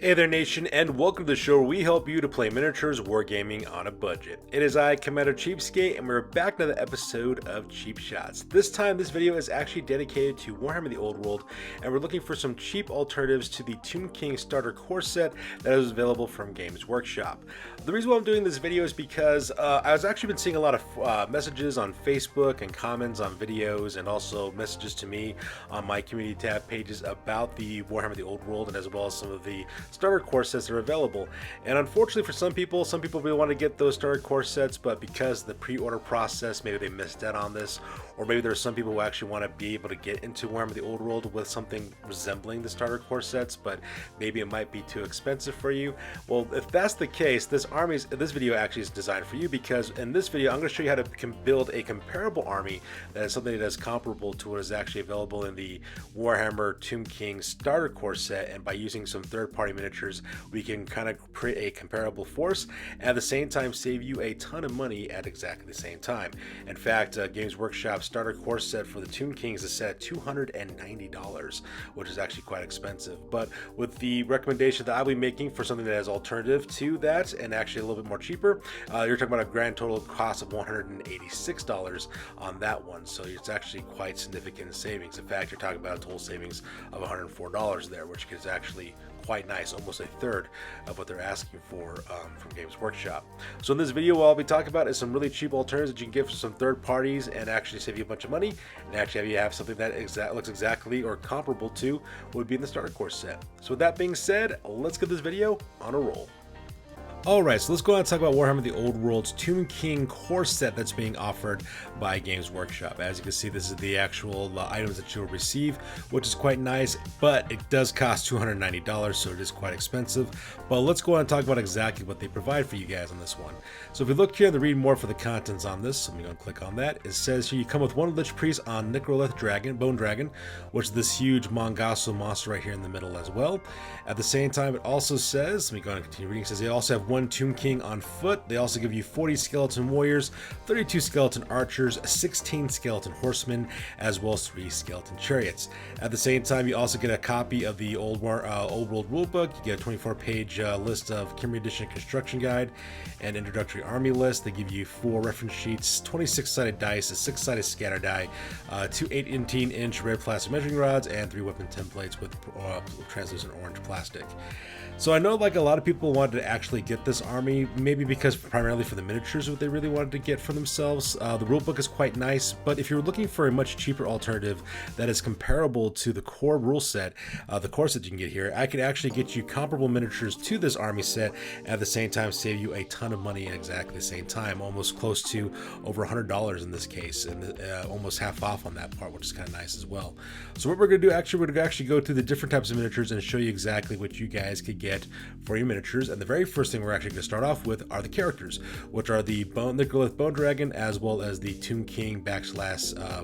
Hey there nation, and welcome to the show where we help you to play miniatures wargaming on a budget. It is I, Commander Cheapskate, and we're back to another episode of Cheap Shots. This time this video is actually dedicated to Warhammer the Old World, and we're looking for some cheap alternatives to the Tomb King starter core set that is available from Games Workshop. The reason why I'm doing this video is because I was actually been seeing a lot of messages on Facebook and comments on videos, and also messages to me on my community tab pages about the Warhammer the Old World, and as well as some of the starter core sets that are available. And unfortunately for some people really want to get those starter core sets, but because the pre-order process, maybe they missed out on this, or maybe there's some people who actually want to be able to get into Warhammer the Old World with something resembling the starter core sets, but maybe it might be too expensive for you. Well, if that's the case, this video actually is designed for you, because in this video I'm going to show you how to build a comparable army that is something that is comparable to what is actually available in the Warhammer Tomb King starter core set, and by using some third-party miniatures we can kind of create a comparable force, and at the same time save you a ton of money at exactly the same time. In fact, Games Workshop starter core set for the Tomb Kings is set at $290, which is actually quite expensive. But with the recommendation that I'll be making for something that is alternative to that and actually a little bit more cheaper, you're talking about a grand total cost of $186 on that one, so it's actually quite significant savings. In fact, you're talking about a total savings of $104 there, which is actually quite nice, almost a third of what they're asking for from Games Workshop. So in this video, what I'll be talking about is some really cheap alternatives that you can get from some third parties and actually save you a bunch of money, and actually have something that looks exactly or comparable to what would be in the starter course set. So with that being said, let's get this video on a roll. Alright, so let's go on and talk about Warhammer the Old World's Tomb King core set that's being offered by Games Workshop. As you can see, this is the actual items that you'll receive, which is quite nice, but it does cost $290, so it is quite expensive. But let's go on and talk about exactly what they provide for you guys on this one. So if you look here and read more for the contents on this, I'm going to click on that. It says here you come with one Lich Priest on Necrolith Dragon, Bone Dragon, which is this huge Mongoso monster right here in the middle as well. At the same time, it also says, let me go on and continue reading, it says they also have one Tomb King on foot. They also give you 40 skeleton warriors, 32 skeleton archers, 16 skeleton horsemen, as well as 3 skeleton chariots. At the same time, you also get a copy of the Old World rulebook. You get a 24-page list of Kimmerer Edition construction guide and introductory army list. They give you 4 reference sheets, 26-sided dice, a 6-sided scatter die, 2 18-inch red plastic measuring rods, and 3 weapon templates with translucent orange plastic. So I know like a lot of people wanted to actually get this army, maybe because primarily for the miniatures what they really wanted to get for themselves. The rulebook is quite nice, but if you're looking for a much cheaper alternative that is comparable to the core rule set, the core set you can get here, I could actually get you comparable miniatures to this army set, and at the same time save you a ton of money at exactly the same time, almost close to over $100 in this case, and almost half off on that part, which is kind of nice as well. So what we're going to do, we're going to actually go through the different types of miniatures and show you exactly what you guys could get for your miniatures. And the very first thing we're actually going to start off with are the characters, which are the Necrolith Bone Dragon as well as the Tomb King /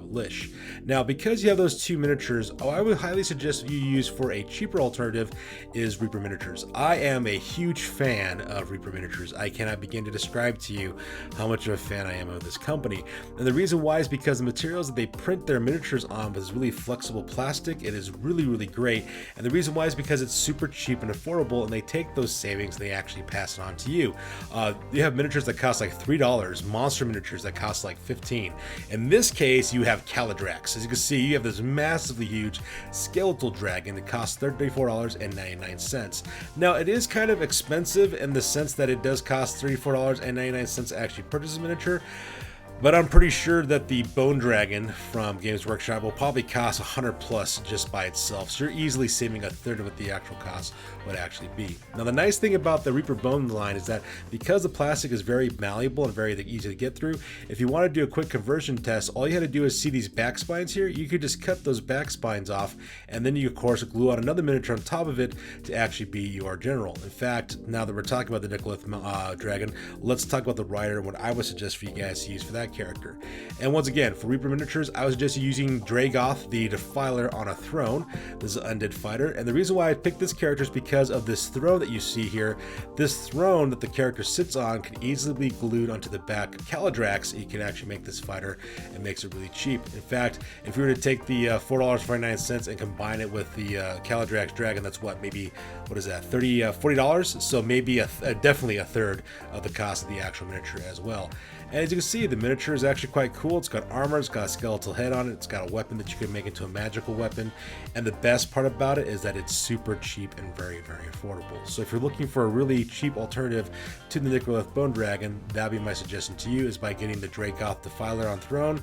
Lich. Now, because you have those two miniatures, I would highly suggest you use for a cheaper alternative is Reaper miniatures. I am a huge fan of Reaper miniatures. I cannot begin to describe to you how much of a fan I am of this company. And the reason why is because the materials that they print their miniatures on with this really flexible plastic, it is really, really great. And the reason why is because it's super cheap and affordable, and they take those savings and they actually pass it on to you. You have miniatures that cost like $3, monster miniatures that cost like $15. In this case, you have Caladrax. As you can see, you have this massively huge skeletal dragon that costs $34.99. Now, it is kind of expensive in the sense that it does cost $34.99 to actually purchase a miniature. But I'm pretty sure that the Bone Dragon from Games Workshop will probably cost $100+ just by itself. So you're easily saving a third of what the actual cost would actually be. Now, the nice thing about the Reaper Bone line is that because the plastic is very malleable and very easy to get through, if you want to do a quick conversion test, all you had to do is see these back spines here. You could just cut those back spines off, and then you, of course, glue on another miniature on top of it to actually be your general. In fact, now that we're talking about the Necrolith Dragon, let's talk about the rider and what I would suggest for you guys to use for that that character. And once again, for Reaper miniatures, I was just using Dragoth, the Defiler, on a throne. This is an undead fighter, and the reason why I picked this character is because of this throne that you see here. This throne that the character sits on can easily be glued onto the back of Caladrax, and you can actually make this fighter. It makes it really cheap. In fact, if you were to take the $4.49 and combine it with the Caladrax Dragon, that's what, maybe, what is that, $40? So maybe definitely a third of the cost of the actual miniature as well. And as you can see, the miniature is actually quite cool. It's got armor, it's got a skeletal head on it, it's got a weapon that you can make into a magical weapon, and the best part about it is that it's super cheap and very, very affordable. So if you're looking for a really cheap alternative to the Nicolith Bone Dragon, that'd be my suggestion to you, is by getting the Dragoth Defiler on throne.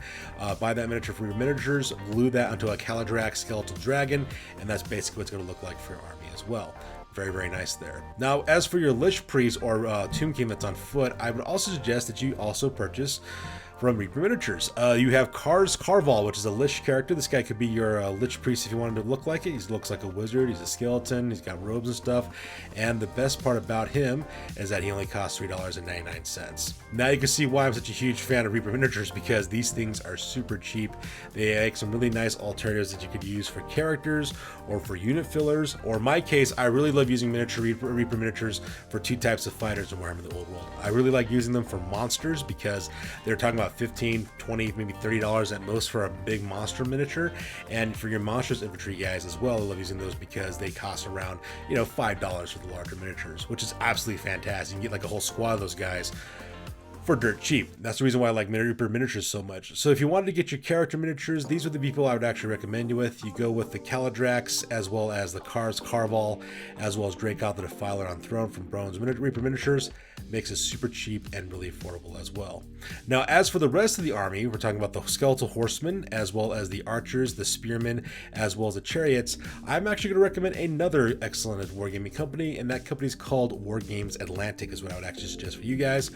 Buy that miniature from your miniatures, glue that onto a Caladrax skeletal dragon, and that's basically what it's going to look like for your army as well. Very, very nice there. Now, as for your Lich Priest or Tomb King that's on foot, I would also suggest that you also purchase from Reaper Miniatures. You have Carval, which is a Lich character. This guy could be your Lich Priest if you wanted to look like it. He looks like a wizard. He's a skeleton. He's got robes and stuff. And the best part about him is that he only costs $3.99. Now you can see why I'm such a huge fan of Reaper Miniatures, because these things are super cheap. They make some really nice alternatives that you could use for characters or for unit fillers. Or in my case, I really love using Reaper Miniatures for two types of fighters in Warhammer the Old World. I really like using them for monsters because they're talking about $15, $20, maybe $30 at most for a big monster miniature. And for your monstrous infantry guys as well, I love using those because they cost around, $5 for the larger miniatures, which is absolutely fantastic. You can get like a whole squad of those guys for dirt cheap. That's the reason why I like Reaper Miniatures so much. So if you wanted to get your character miniatures, these are the people I would actually recommend you with. You go with the Caladrax, as well as the Carval, as well as Dragoth the Defiler on Throne from Bronze Reaper Miniatures. Makes it super cheap and really affordable as well. Now, as for the rest of the army, we're talking about the skeletal horsemen, as well as the archers, the spearmen, as well as the chariots. I'm actually going to recommend another excellent wargaming company, and that company is called Wargames Atlantic, is what I would actually suggest for you guys.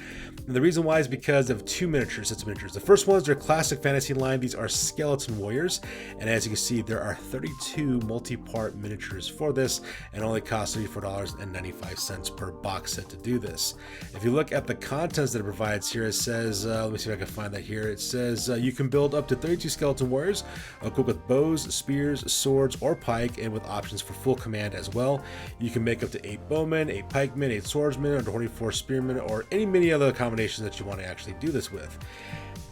And the reason why is because of two sets of miniatures. The first one is their classic fantasy line. These are skeleton warriors, and as you can see, there are 32 multi-part miniatures for this, and only costs $34.95 per box set to do this. If you look at the contents that it provides here, it says, let me see if I can find that here. It says you can build up to 32 skeleton warriors, equipped with bows, spears, swords, or pike, and with options for full command as well. You can make up to 8 bowmen, 8 pikemen, 8 swordsmen, or 24 spearmen, or many other combinations that you want to actually do this with.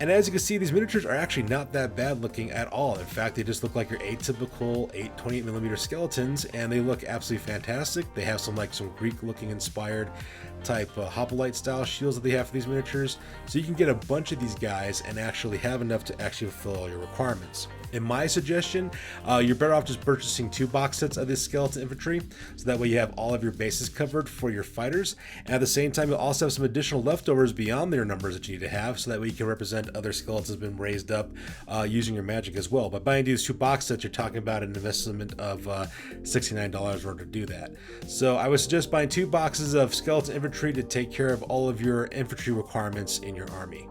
And as you can see, these miniatures are actually not that bad looking at all. In fact, they just look like your atypical 28mm skeletons, and they look absolutely fantastic. They have some Greek looking inspired type hoplite style shields that they have for these miniatures. So you can get a bunch of these guys and actually have enough to actually fulfill all your requirements. In my suggestion, you're better off just purchasing 2 box sets of this skeleton infantry, so that way you have all of your bases covered for your fighters. And at the same time, you'll also have some additional leftovers beyond their numbers that you need to have, so that way you can represent other skeletons that have been raised up using your magic as well. By buying these 2 box sets, you're talking about an investment of $69 in order to do that. So I would suggest buying 2 boxes of skeleton infantry to take care of all of your infantry requirements in your army.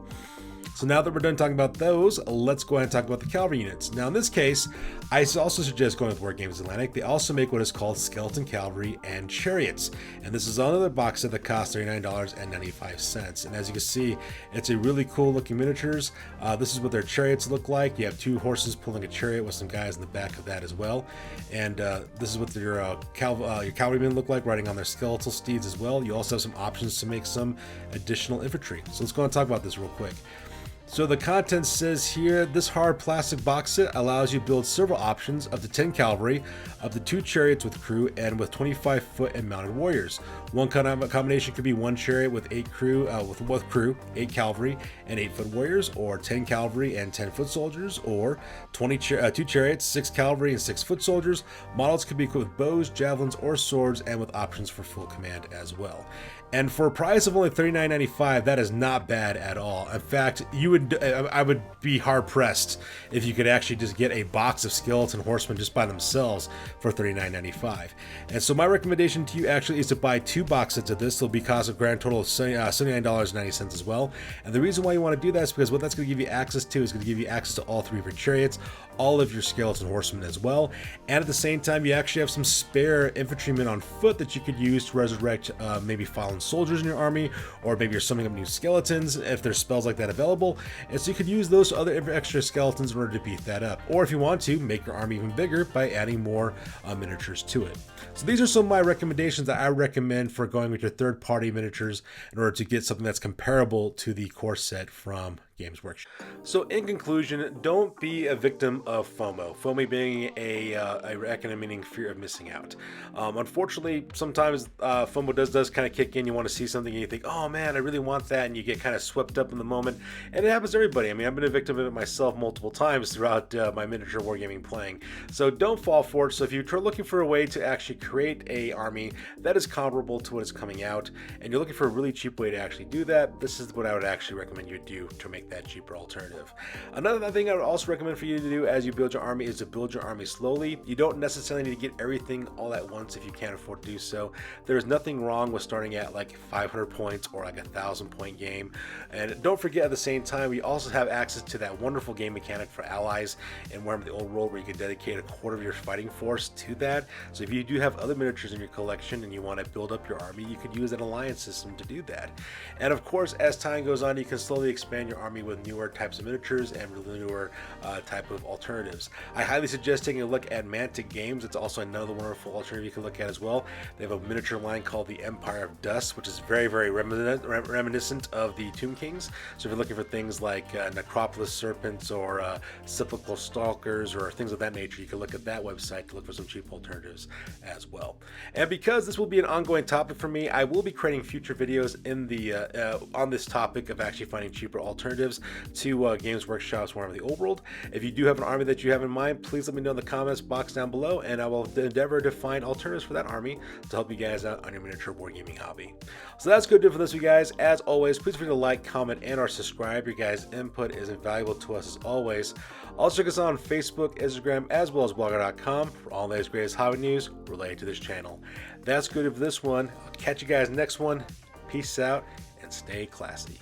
So now that we're done talking about those, let's go ahead and talk about the cavalry units. Now in this case, I also suggest going with Wargames Atlantic. They also make what is called skeleton cavalry and chariots. And this is another box set that costs $39.95. And as you can see, it's a really cool looking miniatures. This is what their chariots look like. You have 2 horses pulling a chariot with some guys in the back of that as well. And this is what your cavalrymen look like riding on their skeletal steeds as well. You also have some options to make some additional infantry. So let's go and talk about this real quick. So the content says here, this hard plastic box set allows you to build several options, up to 10 cavalry, up to 2 chariots with crew, and with 25 foot and mounted warriors. One combination could be 1 chariot with 8 crew, 8 cavalry and 8 foot warriors, or 10 cavalry and 10 foot soldiers, or 2 chariots, 6 cavalry and 6 foot soldiers. Models could be equipped with bows, javelins, or swords, and with options for full command as well. And for a price of only $39.95, that is not bad at all. In fact, I would be hard pressed if you could actually just get a box of skeleton horsemen just by themselves for $39.95. And so my recommendation to you actually is to buy 2 box sets of this. They'll be cost a grand total of $79.90 as well. And the reason why you want to do that is because what that's going to give you access to is going to give you access to all 3 of your chariots, all of your skeleton horsemen as well. And at the same time, you actually have some spare infantrymen on foot that you could use to resurrect maybe fallen soldiers in your army, or maybe you're summoning up new skeletons if there's spells like that available, and so you could use those other extra skeletons in order to beat that up. Or if you want to, make your army even bigger by adding more miniatures to it. So these are some of my recommendations that I recommend for going with your third-party miniatures in order to get something that's comparable to the core set from Games Workshop. So in conclusion, don't be a victim of FOMO. FOMO being a acronym meaning fear of missing out. Unfortunately, sometimes FOMO does kind of kick in. You want to see something and you think, oh man, I really want that, and you get kind of swept up in the moment. And it happens to everybody. I mean, I've been a victim of it myself multiple times throughout my miniature wargaming playing. So don't fall for it. So if you're looking for a way to actually create a army that is comparable to what is coming out, and you're looking for a really cheap way to actually do that, this is what I would actually recommend you do to make that cheaper alternative. Another thing I would also recommend for you to do as you build your army is to build your army slowly. You don't necessarily need to get everything all at once if you can't afford to do so. There's nothing wrong with starting at like 500 points or like a 1,000-point game. And don't forget, at the same time, we also have access to that wonderful game mechanic for allies in Warhammer the Old World, where you can dedicate a quarter of your fighting force to that. So if you do have other miniatures in your collection and you want to build up your army, you could use an alliance system to do that. And of course, as time goes on, you can slowly expand your army with newer types of miniatures and newer type of alternatives. I highly suggest taking a look at Mantic Games. It's also another wonderful alternative you can look at as well. They have a miniature line called the Empire of Dust, which is very, very reminiscent of the Tomb Kings. So if you're looking for things like Necropolis Serpents or Cyclical Stalkers or things of that nature, you can look at that website to look for some cheap alternatives as well. And because this will be an ongoing topic for me, I will be creating future videos in the on this topic of actually finding cheaper alternatives to Games Workshop's Warhammer the Old World. If you do have an army that you have in mind, please let me know in the comments box down below, and I will endeavor to find alternatives for that army to help you guys out on your miniature wargaming hobby. So that's good to do for this, you guys. As always, please feel free to like, comment, and or subscribe. Your guys' input is invaluable to us as always. Also check us out on Facebook, Instagram, as well as blogger.com for all the latest greatest hobby news related to this channel. That's good for this one. I'll catch you guys next one. Peace out and stay classy.